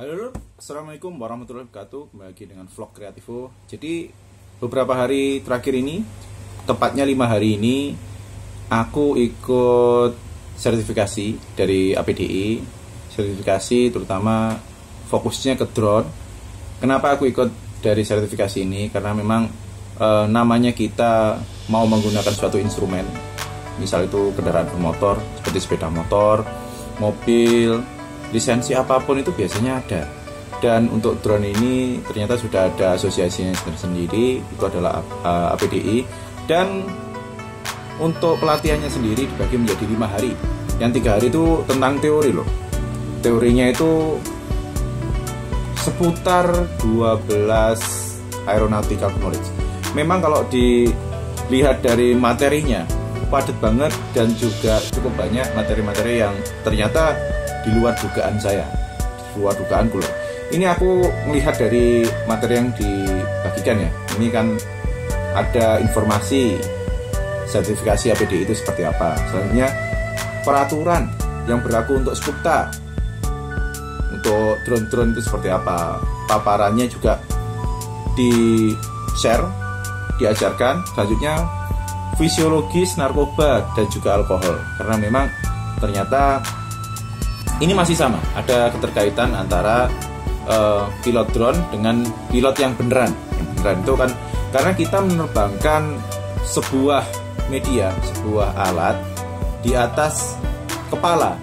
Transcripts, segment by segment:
Halo, assalamualaikum warahmatullahi wabarakatuh. Kembali lagi dengan vlog Kreativo. Jadi beberapa hari terakhir ini, tepatnya 5 hari ini, aku ikut sertifikasi dari APDI. Sertifikasi terutama fokusnya ke drone. Kenapa aku ikut dari sertifikasi ini? Karena memang namanya kita mau menggunakan suatu instrumen, misal itu kendaraan bermotor seperti sepeda motor, mobil, lisensi apapun itu biasanya ada. Dan untuk drone ini ternyata sudah ada asosiasinya sendiri, itu adalah APDI. Dan untuk pelatihannya sendiri dibagi menjadi 5 hari. Yang 3 hari itu tentang teori loh. Teorinya itu seputar 12 aeronautical knowledge. Memang kalau dilihat dari materinya padat banget dan juga cukup banyak materi-materi yang ternyata di luar dugaan saya, di luar dugaanku loh. Ini aku melihat dari materi yang dibagikan ya. Ini kan ada informasi sertifikasi APDI itu seperti apa. Selanjutnya peraturan yang berlaku untuk Skupta, untuk drone-drone itu seperti apa. Paparannya juga di-share, diajarkan. Selanjutnya fisiologis narkoba dan juga alkohol, karena memang ternyata ini masih sama, ada keterkaitan antara pilot drone dengan pilot yang beneran. Yang beneran itu kan karena kita menerbangkan sebuah media, sebuah alat di atas kepala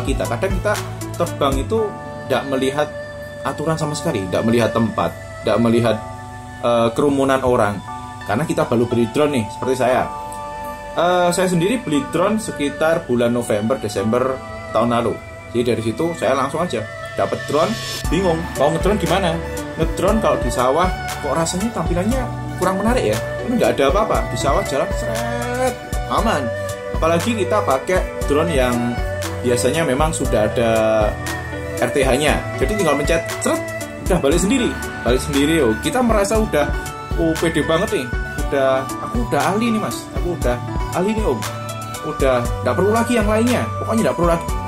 kita. Kadang kita terbang itu tidak melihat aturan sama sekali, tidak melihat tempat, tidak melihat kerumunan orang. Karena kita baru beli drone nih, seperti saya. Saya sendiri beli drone sekitar bulan November, Desember tahun lalu. Jadi dari situ saya langsung aja dapat drone, bingung mau ngedrone gimana. Ngedrone kalau di sawah kok rasanya tampilannya kurang menarik ya. Ini nggak ada apa-apa, di sawah jalan seret, aman. Apalagi kita pakai drone yang biasanya memang sudah ada RTH-nya. Jadi tinggal mencet, seret, udah balik sendiri. Oh, kita merasa udah pede banget nih. Aku udah ahli nih mas, aku udah ahli nih om. Udah nggak perlu lagi yang lainnya. Pokoknya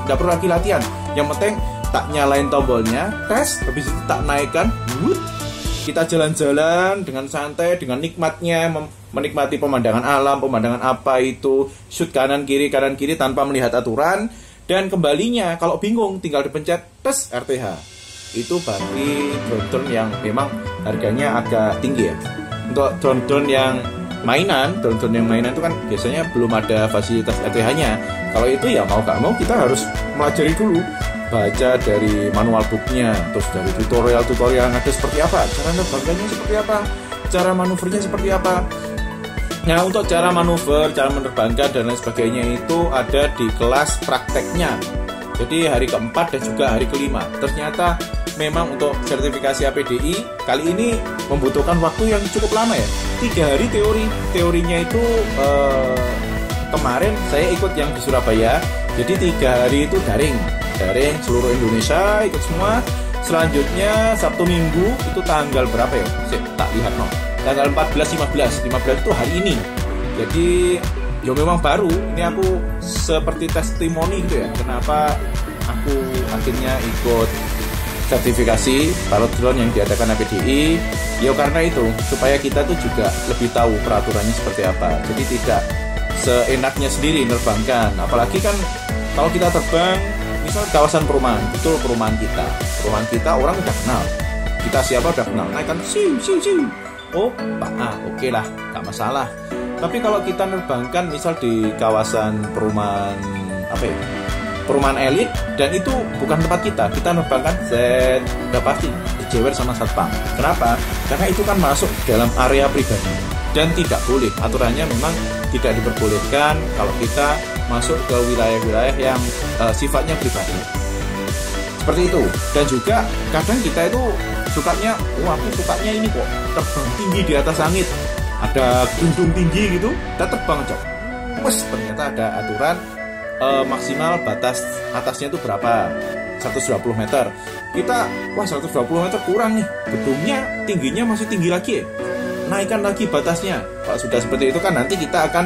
nggak perlu lagi latihan. Yang penting tak nyalain tombolnya, tes, habis itu tak naikkan, kita jalan-jalan dengan santai, dengan nikmatnya, menikmati pemandangan alam, pemandangan apa itu, shoot kanan kiri tanpa melihat aturan. Dan kembalinya kalau bingung tinggal dipencet tes RTH. Itu bagi drone-drone yang memang harganya agak tinggi ya. Untuk drone-drone yang mainan itu kan biasanya belum ada fasilitas RTH-nya. Kalau itu ya mau gak mau kita harus melajari dulu, baca dari manual booknya, terus dari tutorial yang ada seperti apa, cara nerbangkannya seperti apa, cara manuvernya seperti apa. Nah, untuk cara manuver, cara menerbangkan dan lain sebagainya itu ada di kelas prakteknya. Jadi hari keempat dan juga hari kelima. Ternyata memang untuk sertifikasi APDI kali ini membutuhkan waktu yang cukup lama ya. 3 hari teorinya itu kemarin saya ikut yang di Surabaya. Jadi 3 hari itu daring seluruh Indonesia ikut semua. Selanjutnya Sabtu Minggu itu tanggal berapa ya? Tak lihat no. Tanggal 14, 15 itu hari ini. Jadi ya memang baru. Ini aku seperti testimoni gitu ya. Kenapa aku akhirnya ikut sertifikasi pilot drone yang diadakan APDI. Ya karena itu supaya kita tuh juga lebih tahu peraturannya seperti apa. Jadi tidak seenaknya sendiri nerbangkan. Apalagi kan kalau kita terbang misal kawasan perumahan, betul perumahan kita orang udah kenal, kita siapa udah kenal, naikkan siu, oh Pak A, oke lah, gak masalah. Tapi kalau kita nerbangkan misal di kawasan perumahan perumahan elit dan itu bukan tempat kita nerbangkan, udah pasti dijewer sama satpam. Kenapa? Karena itu kan masuk dalam area pribadi dan tidak boleh, aturannya memang tidak diperbolehkan kalau kita masuk ke wilayah-wilayah yang sifatnya pribadi. Seperti itu. Dan juga kadang kita itu sukanya, aku sukanya ini kok terbang tinggi di atas langit, ada gedung tinggi gitu, kita terbang cok. Ternyata ada aturan maksimal batas atasnya itu berapa? 120 meter. Kita 120 meter kurang nih, gedungnya tingginya masih tinggi lagi ya. Naikkan lagi batasnya. Kalau sudah seperti itu kan nanti kita akan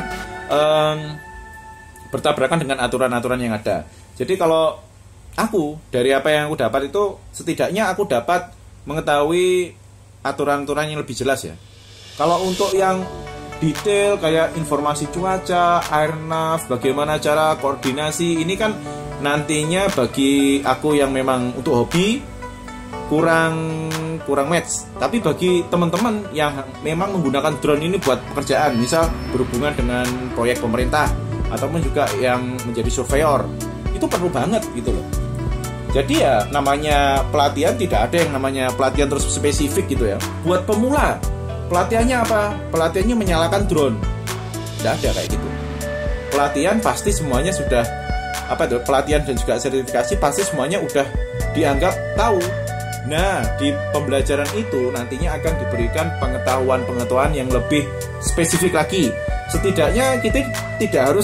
bertabrakan dengan aturan-aturan yang ada. Jadi kalau dari apa yang aku dapat itu, setidaknya aku dapat mengetahui aturan-aturan yang lebih jelas ya. Kalau untuk yang detail kayak informasi cuaca, airnav, bagaimana cara koordinasi, ini kan nantinya bagi aku yang memang untuk hobi kurang match. Tapi bagi teman-teman yang memang menggunakan drone ini buat pekerjaan, misal berhubungan dengan proyek pemerintah ataupun juga yang menjadi surveyor, itu perlu banget gitu loh. Jadi ya namanya pelatihan, tidak ada yang namanya pelatihan terus spesifik gitu ya. Buat pemula, pelatihannya apa? Pelatihannya menyalakan drone. Tidak ada kayak gitu. Pelatihan pasti semuanya sudah pelatihan dan juga sertifikasi pasti semuanya udah dianggap tahu. Nah, di pembelajaran itu nantinya akan diberikan pengetahuan yang lebih spesifik lagi. Setidaknya kita tidak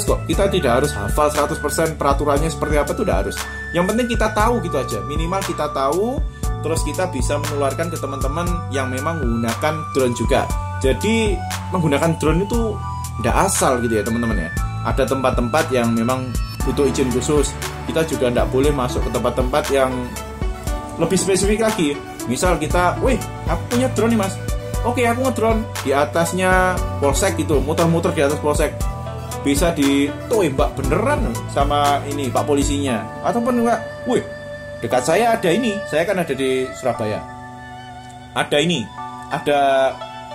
harus hafal 100% peraturannya seperti apa, itu tidak harus. Yang penting kita tahu gitu aja, minimal kita tahu, terus kita bisa menularkan ke teman-teman yang memang menggunakan drone juga. Jadi menggunakan drone itu tidak asal gitu ya teman-teman ya. Ada tempat-tempat yang memang butuh izin khusus. Kita juga tidak boleh masuk ke tempat-tempat yang lebih spesifik lagi. Misal kita, aku punya drone nih mas, oke, aku ngedrone di atasnya polsek gitu, muter-muter di atas polsek, bisa ditembak beneran sama ini pak polisinya. Ataupun enggak, dekat saya ada ini, saya kan ada di Surabaya, ada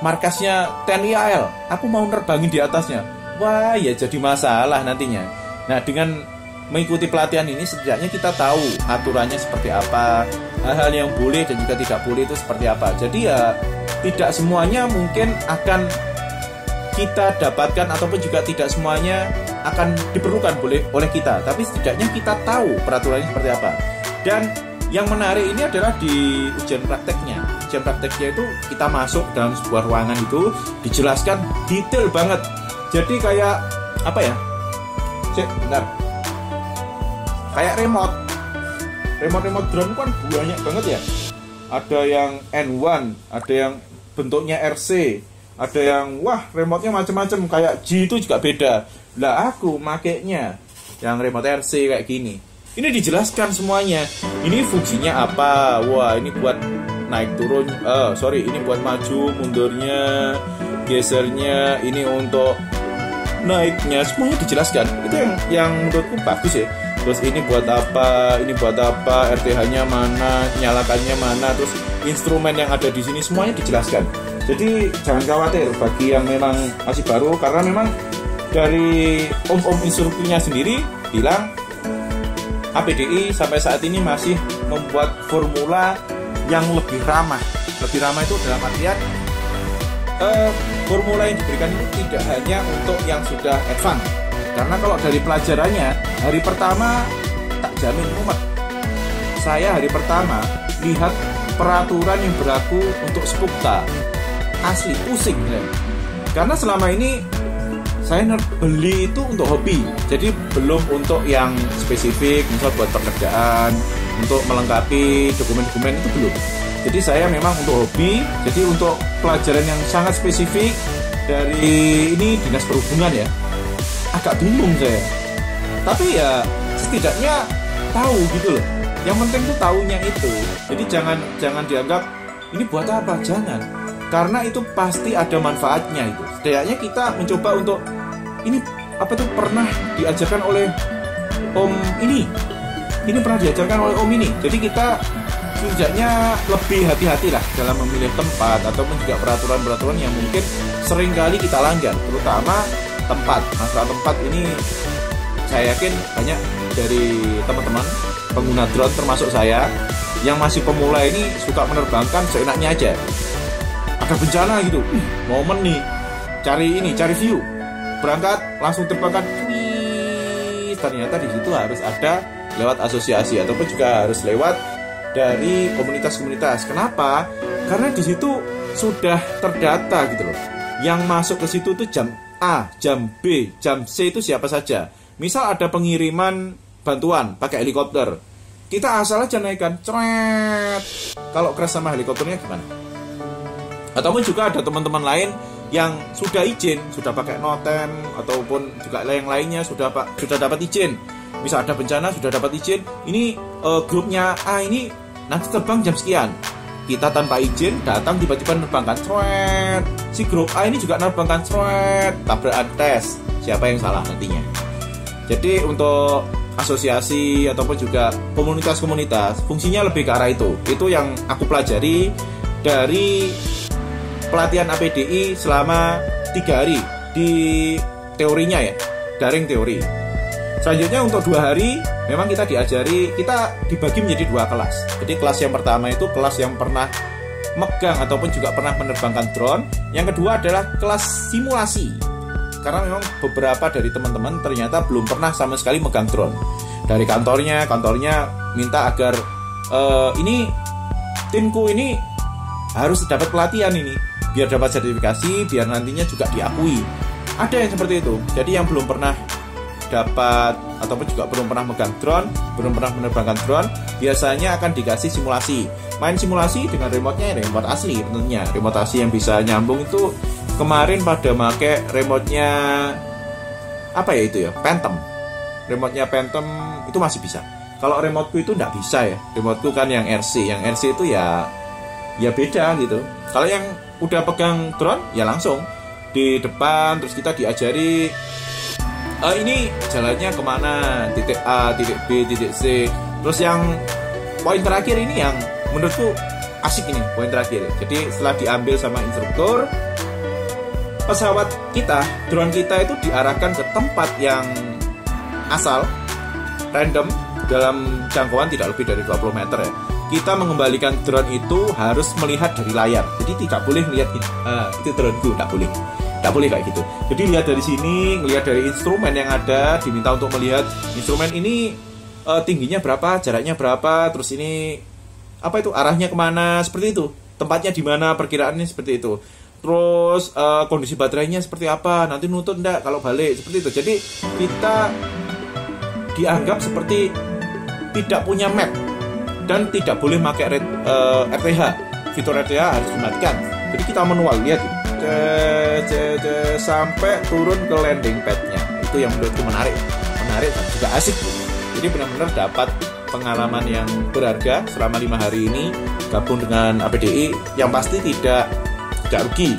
markasnya TNI AL, aku mau nerbangin di atasnya, wah ya jadi masalah nantinya. Nah, dengan mengikuti pelatihan ini setidaknya kita tahu aturannya seperti apa, hal-hal yang boleh dan juga tidak boleh itu seperti apa. Jadi ya tidak semuanya mungkin akan kita dapatkan ataupun juga tidak semuanya akan diperlukan oleh kita, tapi setidaknya kita tahu peraturannya seperti apa. Dan yang menarik ini adalah di ujian prakteknya. Ujian prakteknya itu kita masuk dalam sebuah ruangan itu dijelaskan detail banget. Jadi kayak apa ya? Bentar. Kayak remote drone kan banyak banget ya. Ada yang N1, ada yang bentuknya RC, ada yang remote-nya macam-macam, kayak G itu juga beda. Lah aku makainya yang remote RC kayak gini. Ini dijelaskan semuanya. Ini fungsinya apa? Wah, ini buat naik turun. Ini buat maju mundurnya, gesernya, ini untuk naiknya, semuanya dijelaskan. Itu yang menurutku bagus ya. Terus ini buat apa, RTH-nya mana, nyalakannya mana, terus instrumen yang ada di sini semuanya dijelaskan. Jadi jangan khawatir bagi yang memang masih baru, karena memang dari om-om instrukturnya sendiri bilang APDI sampai saat ini masih membuat formula yang lebih ramah. Lebih ramah itu dalam artian formula yang diberikan itu tidak hanya untuk yang sudah advance. Karena kalau dari pelajarannya, hari pertama tak jamin mumet. Saya hari pertama lihat peraturan yang berlaku untuk Spukta, asli pusing ya. Karena selama ini saya beli itu untuk hobi, jadi belum untuk yang spesifik, misal buat pekerjaan, untuk melengkapi dokumen-dokumen itu belum. Jadi saya memang untuk hobi, jadi untuk pelajaran yang sangat spesifik dari ini Dinas Perhubungan ya, agak bingung saya. Tapi ya setidaknya tahu gitu loh. Yang penting tuh tahunya itu. Jadi jangan dianggap ini buat apa, jangan. Karena itu pasti ada manfaatnya itu. Setidaknya kita mencoba untuk ini pernah diajarkan oleh om ini. Ini pernah diajarkan oleh om ini. Jadi kita setidaknya lebih hati-hati lah dalam memilih tempat ataupun juga peraturan-peraturan yang mungkin sering kali kita langgar, terutama tempat. Masalah tempat ini saya yakin banyak dari teman-teman pengguna drone termasuk saya yang masih pemula ini suka menerbangkan seenaknya aja. Ada bencana gitu, momen nih, cari view, berangkat langsung terbangkan. Ternyata di situ harus ada lewat asosiasi ataupun juga harus lewat dari komunitas-komunitas. Kenapa? Karena di situ sudah terdata gitu loh. Yang masuk ke situ tuh jam A, jam B, jam C itu siapa saja. Misal ada pengiriman bantuan pakai helikopter, kita asal aja naikkan, cret. Kalau crash sama helikopternya gimana? Ataupun juga ada teman-teman lain yang sudah izin, sudah pakai notem ataupun juga yang lainnya sudah dapat izin. misal ada bencana sudah dapat izin, ini grupnya A ini nanti terbang jam sekian. Kita tanpa izin datang tiba-tiba menerbangkan cret. Si grup A ini juga menerbangkan cret, tabrakan tes. Siapa yang salah nantinya? Jadi untuk asosiasi ataupun juga komunitas-komunitas fungsinya lebih ke arah itu. Itu yang aku pelajari dari pelatihan APDI selama 3 hari di teorinya ya, daring teori. Selanjutnya untuk 2 hari memang kita diajari, kita dibagi menjadi 2 kelas. Jadi kelas yang pertama itu kelas yang pernah megang ataupun juga pernah menerbangkan drone. Yang kedua adalah kelas simulasi, karena memang beberapa dari teman-teman ternyata belum pernah sama sekali megang drone. Dari kantornya minta agar ini timku ini harus dapat pelatihan ini biar dapat sertifikasi, biar nantinya juga diakui. Ada yang seperti itu. Jadi yang belum pernah dapat ataupun juga belum pernah megang drone, belum pernah menerbangkan drone, biasanya akan dikasih simulasi. Main simulasi dengan remote-nya, remote asli tentunya. Remote asli yang bisa nyambung itu kemarin pada make remote-nya apa ya itu ya? Phantom. Remote-nya Phantom itu masih bisa. Kalau remote-ku itu nggak bisa ya. Remote-ku kan yang RC. Yang RC itu ya beda gitu. Kalau yang udah pegang drone ya langsung di depan, terus kita diajari ini jalannya kemana, titik A, titik B, titik C. Terus yang poin terakhir ini yang menurutku asik ini, poin terakhir. Jadi setelah diambil sama instruktur, pesawat kita, drone kita itu diarahkan ke tempat yang asal, random, dalam jangkauan tidak lebih dari 20 meter ya. Kita mengembalikan drone itu harus melihat dari layar. Jadi tidak boleh melihat itu droneku, tak boleh. Tidak boleh kayak gitu. Jadi lihat dari sini, lihat dari instrumen yang ada, diminta untuk melihat instrumen ini tingginya berapa, jaraknya berapa, terus ini apa itu arahnya kemana, seperti itu. Tempatnya di mana, perkiraannya seperti itu. Terus kondisi baterainya seperti apa, nanti nutut enggak kalau balik, seperti itu. Jadi kita dianggap seperti tidak punya map dan tidak boleh pakai RTH. Fitur RTH harus dimatikan. Jadi kita manual, lihat sampai turun ke landing padnya. Itu yang menurutku menarik dan juga asik. Jadi benar-benar dapat pengalaman yang berharga selama 5 hari ini gabung dengan APDI, yang pasti tidak rugi.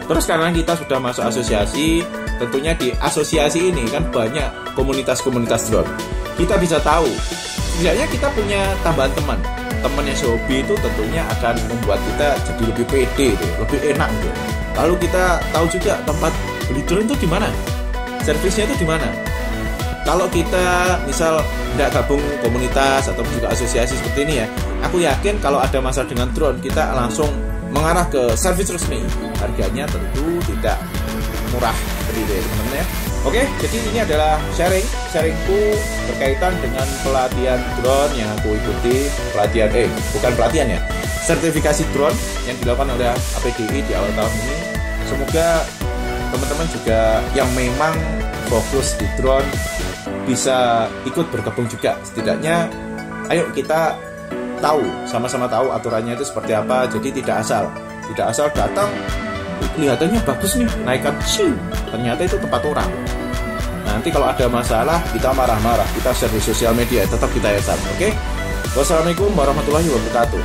Terus karena kita sudah masuk asosiasi, tentunya di asosiasi ini kan banyak komunitas-komunitas drone. Kita bisa tahu, setidaknya kita punya tambahan teman yang sehobi, itu tentunya akan membuat kita jadi lebih pede, lebih enak gitu. Lalu kita tahu juga tempat beli drone itu di mana, servisnya itu di mana. Kalau kita misal tidak gabung komunitas atau juga asosiasi seperti ini ya, aku yakin kalau ada masalah dengan drone, kita langsung mengarah ke servis resmi. Harganya tentu tidak murah seperti itu ya teman-teman ya. Oke, jadi ini adalah sharingku berkaitan dengan pelatihan drone yang aku ikuti, sertifikasi drone yang dilakukan oleh APDI di awal tahun ini. Semoga teman-teman juga yang memang fokus di drone bisa ikut bergabung juga. Setidaknya ayo kita tahu, sama-sama tahu aturannya itu seperti apa. Jadi tidak asal datang, kelihatannya bagus nih, naikkan ternyata itu tempat orang. Nanti kalau ada masalah kita marah-marah, kita share di sosial media, tetap kita esan. Oke? Wassalamualaikum warahmatullahi wabarakatuh.